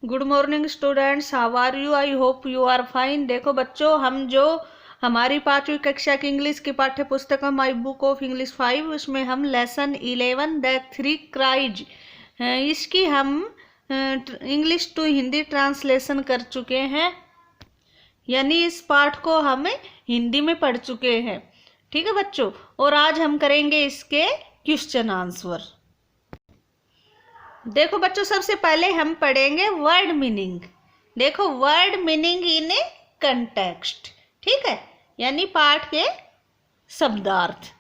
Good morning students, how are you? I hope you are fine. देखो बच्चों, हम जो हमारी 5वीं कक्षा की इंग्लिश की पाठ्य पुस्तक है माई बुक ऑफ इंग्लिश 5, उसमें हम लेसन 11 द 3 क्राइज इसकी हम इंग्लिश टू हिंदी ट्रांसलेशन कर चुके हैं। यानी इस पाठ को हम हिंदी में पढ़ चुके हैं। ठीक है बच्चों, और आज हम करेंगे इसके क्वेश्चन आंसर। देखो बच्चों, सबसे पहले हम पढ़ेंगे वर्ड मीनिंग। देखो, word meaning in A context. ठीक है, यानी पाठ के शब्दार्थ।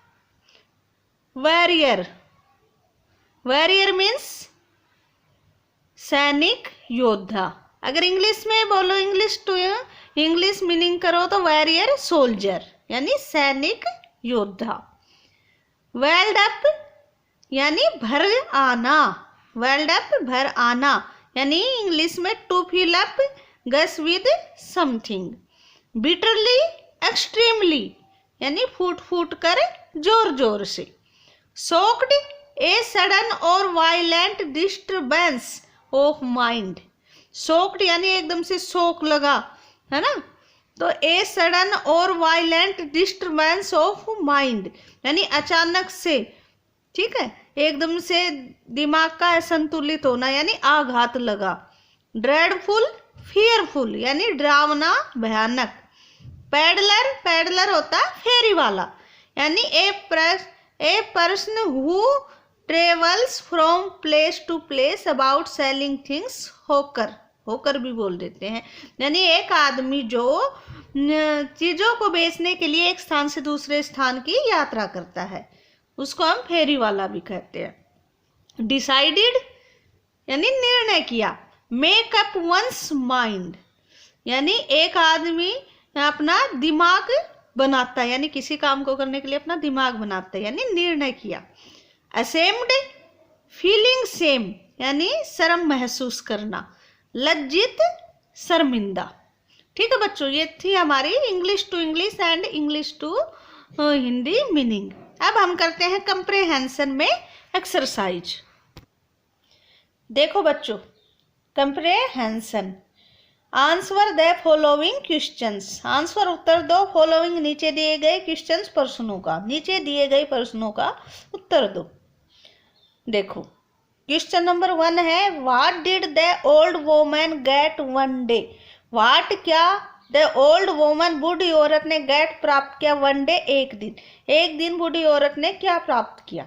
वॉरियर, वॉरियर मीन्स सैनिक, योद्धा। अगर इंग्लिश में बोलो, इंग्लिश मीनिंग करो तो वॉरियर सोल्जर, यानी सैनिक, योद्धा। वेल्ड अप यानी भर आना, वेल्ड अप भर आना, यानी इंग्लिश में to fill up gush with something. Bitterly extremely, यानी फूट फूट कर, जोर जोर से। शॉक्ड ए सडन और violent disturbance of mind. Shocked यानी एकदम से शोक लगा, है ना। तो ए सडन और वायलेंट डिस्टर्बेंस ऑफ माइंड, यानी अचानक से, ठीक है, एकदम से दिमाग का असंतुलित होना, यानी आघात लगा। ड्रेडफुल, फियरफुल, यानी डरावना, भयानक। पैडलर, पैडलर होता फेरी वाला, यानी a person who travels from place to place about selling things. होकर, होकर भी बोल देते हैं, यानी एक आदमी जो चीजों को बेचने के लिए एक स्थान से दूसरे स्थान की यात्रा करता है, उसको हम फेरी वाला भी कहते हैं। डिसाइडेड यानी निर्णय किया। मेक अप वंस माइंड, यानी एक आदमी अपना दिमाग बनाता है, यानी किसी काम को करने के लिए अपना दिमाग बनाता है, यानी निर्णय किया। असेम्ड, फीलिंग सेम, यानी शर्म महसूस करना। लज्जित, शर्मिंदा। ठीक है बच्चों, ये थी हमारी English to English and English to Hindi meaning. अब हम करते हैं कंप्रेहेंशन में एक्सरसाइज। देखो बच्चों, comprehension. Answer the following questions, answer उत्तर दो फॉलोइंग नीचे दिए गए क्वेश्चंस, प्रश्नों का, नीचे दिए गए प्रश्नों का उत्तर दो। देखो, क्वेश्चन नंबर 1 है, what did the old woman get one day. What, क्या, द ओल्ड वोमन, बूढ़ी औरत ने, गेट, प्राप्त किया, वन डे, एक दिन। एक दिन बूढ़ी औरत ने क्या प्राप्त किया।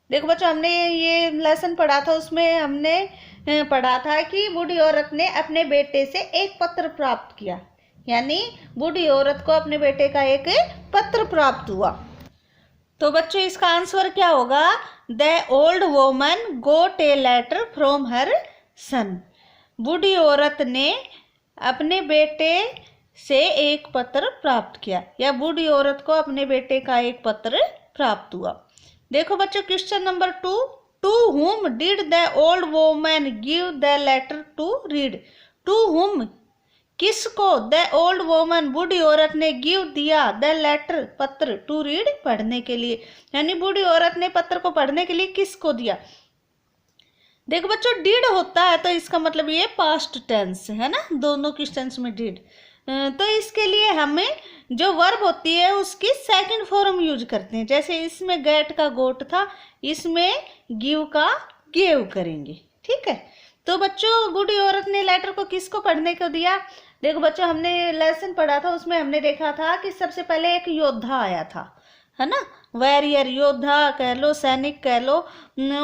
देखो बच्चों, हमने ये लेसन पढ़ा था, उसमें हमने पढ़ा था कि बूढ़ी औरत ने अपने बेटे से एक पत्र प्राप्त किया, यानी बूढ़ी औरत को अपने बेटे का एक पत्र प्राप्त हुआ। तो बच्चों इसका आंसर क्या होगा? The old woman got a letter from her son. बूढ़ी औरत ने अपने बेटे से एक पत्र प्राप्त किया, या बूढ़ी औरत को अपने बेटे का एक पत्र प्राप्त हुआ। देखो बच्चों, question number 2, to whom did the old woman give the letter to read. To whom, किसको, द ओल्ड वोमन, बूढ़ी औरत ने, गिव, दिया, द लेटर, पत्र, टू रीड, पढ़ने के लिए, यानी बूढ़ी औरत ने पत्र को पढ़ने के लिए किसको दिया। देखो बच्चों, डिड होता है तो इसका मतलब ये पास्ट टेंस है ना, दोनों क्वेश्चंस में डिड। तो इसके लिए हमें जो वर्ब होती है उसकी सेकंड फॉर्म यूज करते हैं। जैसे इसमें गेट का गोट था, इसमें गिव का गेव करेंगे। ठीक है, तो बच्चों बूढ़ी औरत ने लेटर को किसको पढ़ने को दिया। देखो बच्चों, हमने लेसन पढ़ा था, उसमें हमने देखा था कि सबसे पहले एक योद्धा आया था, है ना, वॉरियर, योद्धा कह लो, सैनिक कह लो,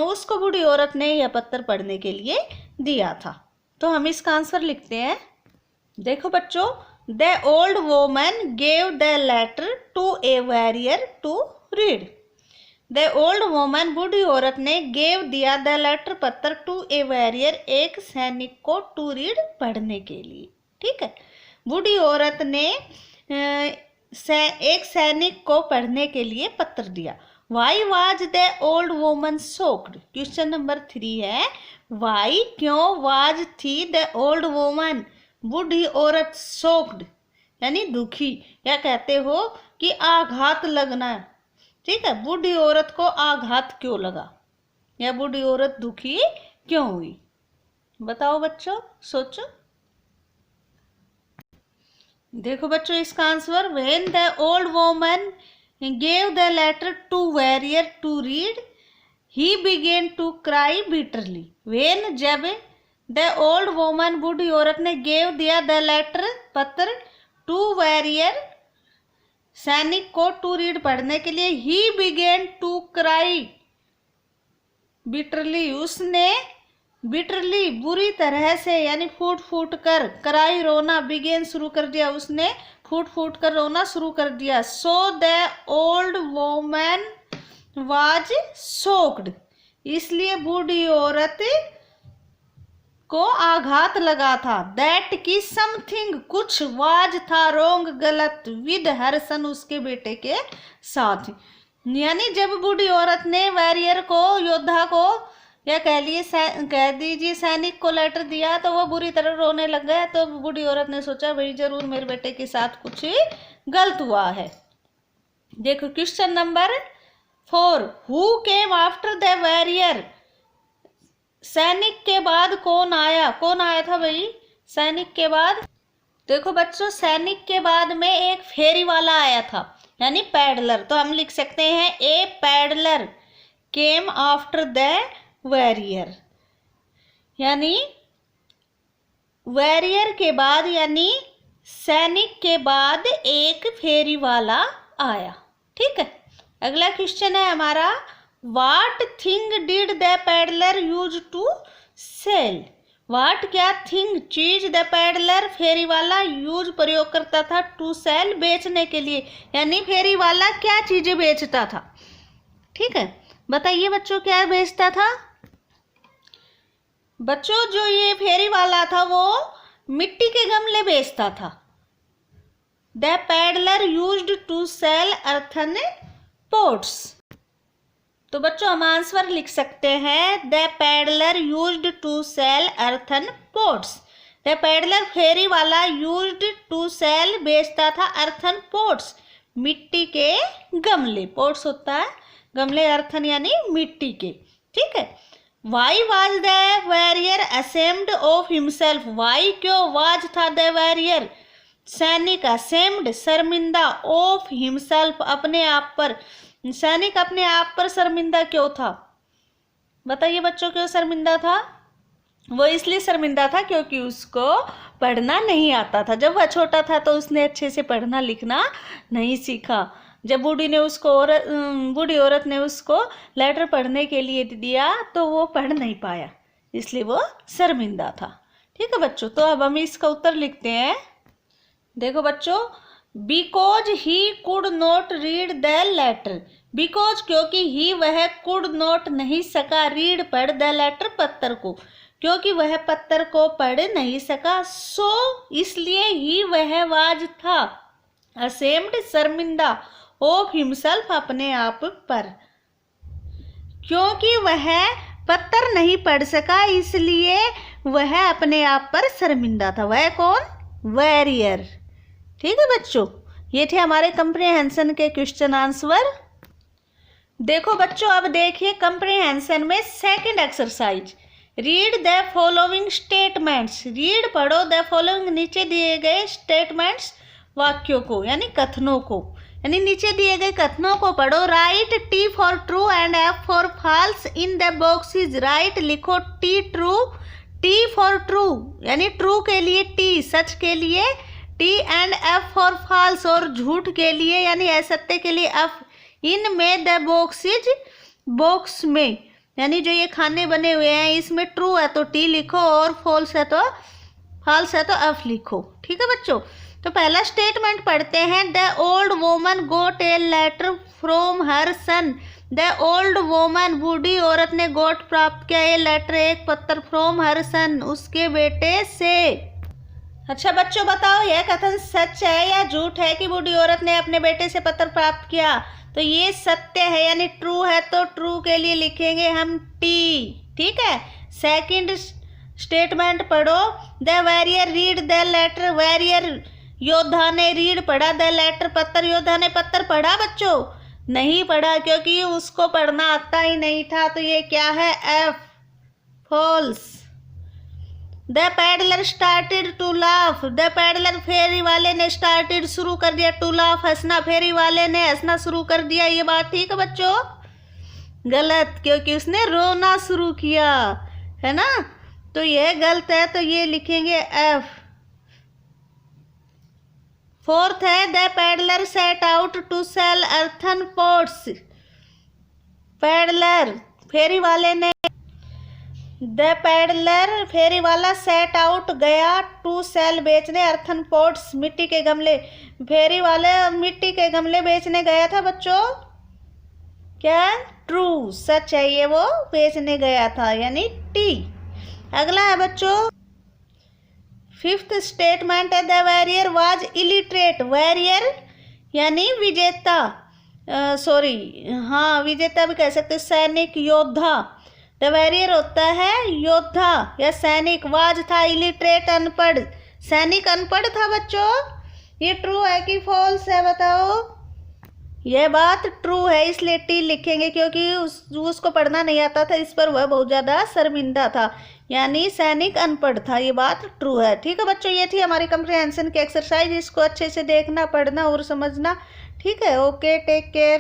उसको बूढ़ी औरत ने यह पत्र पढ़ने के लिए दिया था। तो हम इसका आंसर लिखते हैं। देखो बच्चों, the old woman gave the letter to a warrior to read. The old woman, बूढ़ी औरत ने, गेव, दिया, द लेटर, पत्र, टू ए वॉरियर, एक सैनिक को, टू रीड, पढ़ने के लिए। ठीक है, बूढ़ी औरत ने एक सैनिक को पढ़ने के लिए पत्र दिया। Y was the old woman shocked. Question number 3 है, वाई, क्यों, वाज, थी, द ओल्ड वोमन, बूढ़ी औरत, शॉक्ड, यानी दुखी, या कहते हो कि आघात लगना। ठीक है, बूढ़ी औरत को आघात क्यों लगा, या बूढ़ी औरत दुखी क्यों हुई। बताओ बच्चों, सोचो। देखो बच्चों इसका answer, when the old woman gave the letter to warrior to read he began to cry bitterly. When, जब, द ओल्ड वोमन बूढ़ी औरत ने गेव दिया द लेटर पत्र टू वॉरियर सैनिक को टू रीड पढ़ने के लिए, he began to cry bitterly उसने बिटरली बुरी तरह से यानी फूट फूट कर, कराई रोना, बिगेन शुरू कर दिया, उसने फूट फूट कर रोना शुरू कर दिया। So the old woman was shocked इसलिए बूढ़ी औरत को आघात लगा था। दैट की समथिंग कुछ, वाज था रोंग गलत, विद हर सन उसके बेटे के साथ। यानी जब बूढ़ी औरत ने वॉरियर को, योद्धा को, या कह दीजिए सैनिक को लेटर दिया तो वो बुरी तरह रोने लग गया। तो बूढ़ी औरत ने सोचा भाई जरूर मेरे बेटे के साथ कुछ गलत हुआ है। देखो question number 4, who came after the warrior. सैनिक के बाद कौन आया? कौन आया था भाई सैनिक के बाद? देखो बच्चों सैनिक के बाद में एक फेरी वाला आया था यानी पैडलर। तो हम लिख सकते हैं a peddler came after the warrior, यानी वॉरियर के बाद यानी सैनिक के बाद एक फेरी वाला आया। ठीक है, अगला क्वेश्चन है हमारा, what thing did the peddler use to sell. What क्या थिंग चीज द पैडलर फेरी वाला यूज प्रयोग करता था टू सेल बेचने के लिए, यानी फेरी वाला क्या चीजें बेचता था। ठीक है, बताइए बच्चों क्या बेचता था। बच्चों जो ये फेरी वाला था वो मिट्टी के गमले बेचता था। The peddler used to sell earthen pots. तो बच्चों हम आंसर लिख सकते हैं, the peddler used to sell earthen pots. The peddler फेरी वाला यूज्ड टू सेल बेचता था अर्थन पोट्स, मिट्टी के गमले। पोट्स होता है गमले, अर्थन यानी मिट्टी के। ठीक है, why was the warrior ashamed of himself. Why क्यों, वाज था द वॉरियर सैनिक, असेम्ड शर्मिंदा, ऑफ हिमसेल्फ अपने आप पर। सैनिक अपने आप पर शर्मिंदा क्यों था? बताइए बच्चों क्यों शर्मिंदा था? वो इसलिए शर्मिंदा था क्योंकि उसको पढ़ना नहीं आता था। जब वह छोटा था तो उसने अच्छे से पढ़ना लिखना नहीं सीखा। जब बूढ़ी औरत ने उसको लेटर पढ़ने के लिए दिया तो वो पढ़ नहीं पाया, इसलिए वो शर्मिंदा था। ठीक है बच्चों, तो अब हम इसका उत्तर लिखते हैं। देखो बच्चों, because he could not read the letter. Because क्योंकि ही वह कुड नॉट नहीं सका, रीड पढ़ द लेटर पत्र को, क्योंकि वह पत्र को पढ़ नहीं सका। सो इसलिए ही वह वाज था, असेम्ड शर्मिंदा, ऑफ हिमसेल्फ अपने आप पर, क्योंकि वह पत्र नहीं पढ़ सका इसलिए वह अपने आप पर शर्मिंदा था। वह कौन? वॉरियर। ठीक है बच्चों, ये थे हमारे कंप्रीहेंशन के क्वेश्चन आंसर। देखो बच्चों अब देखिए कंप्रीहेंशन में second exercise, read the following statements. Read पढ़ो द फॉलोइंग नीचे दिए गए स्टेटमेंट्स, वाक्यों को यानी कथनों को, यानी नीचे दिए गए कथनों को पढ़ो। Write T for true and F for false in the boxes. Write लिखो T true, T for true यानी ट्रू के लिए टी, सच के लिए T, and F for false और झूठ के लिए यानी असत्य के लिए एफ। इन में द बॉक्सेस, बॉक्स में यानी जो ये खाने बने हुए हैं इसमें ट्रू है तो टी लिखो और फॉल्स है तो एफ लिखो। ठीक है बच्चों, तो पहला स्टेटमेंट पढ़ते हैं। The old woman got a letter from her son. The old woman बूढ़ी औरत ने गोट प्राप्त किया, ए लेटर एक पत्र, फ्रॉम हर सन उसके बेटे से। अच्छा बच्चों बताओ यह कथन सच है या झूठ है कि बूढ़ी औरत ने अपने बेटे से पत्र प्राप्त किया? तो ये सत्य है यानी ट्रू है, तो ट्रू के लिए लिखेंगे हम टी। ठीक है, सेकंड स्टेटमेंट पढ़ो। The warrior read the letter. Warrior योद्धा ने रीड पढ़ा द लेटर पत्र। योद्धा ने पत्र पढ़ा बच्चों? नहीं पढ़ा क्योंकि उसको पढ़ना आता ही नहीं था, तो ये क्या है? F, false. The peddler started to laugh, the peddler फेरी वाले ने स्टार्टेड शुरू कर दिया, टू लाफ हंसना, फेरी वाले ने हंसना शुरू कर दिया। ये बात ठीक है बच्चों? गलत, क्योंकि उसने रोना शुरू किया, है ना? तो यह गलत है, तो ये लिखेंगे एफ। फोर्थ है the peddler set out to sell earthen pots, peddler फेरी वाले ने, द पैडलर फेरी वाला सेट आउट गया टू सेल बेचने अर्थन पॉट्स मिट्टी के गमले, फेरी वाले मिट्टी के गमले बेचने गया था बच्चों। क्या? ट्रू, सच है ये, वो बेचने गया था, यानी टी। अगला है बच्चों फिफ्थ स्टेटमेंट है the warrior was illiterate, warrior यानी विजेता, सॉरी हाँ विजेता भी कह सकते, सैनिक, योद्धा। द वॉरियर होता है योद्धा या सैनिक, वाज था इलिटरेट अनपढ़, सैनिक अनपढ़ था बच्चों। ये ट्रू है कि फॉल्स है बताओ? यह बात ट्रू है, इसलिए टी लिखेंगे क्योंकि उसको पढ़ना नहीं आता था, इस पर वह बहुत ज़्यादा शर्मिंदा था, यानी सैनिक अनपढ़ था। ये बात ट्रू है। ठीक है बच्चों, ये थी हमारी कंप्रिहेंशन की एक्सरसाइज, इसको अच्छे से देखना, पढ़ना और समझना। ठीक है, ओके, टेक केयर।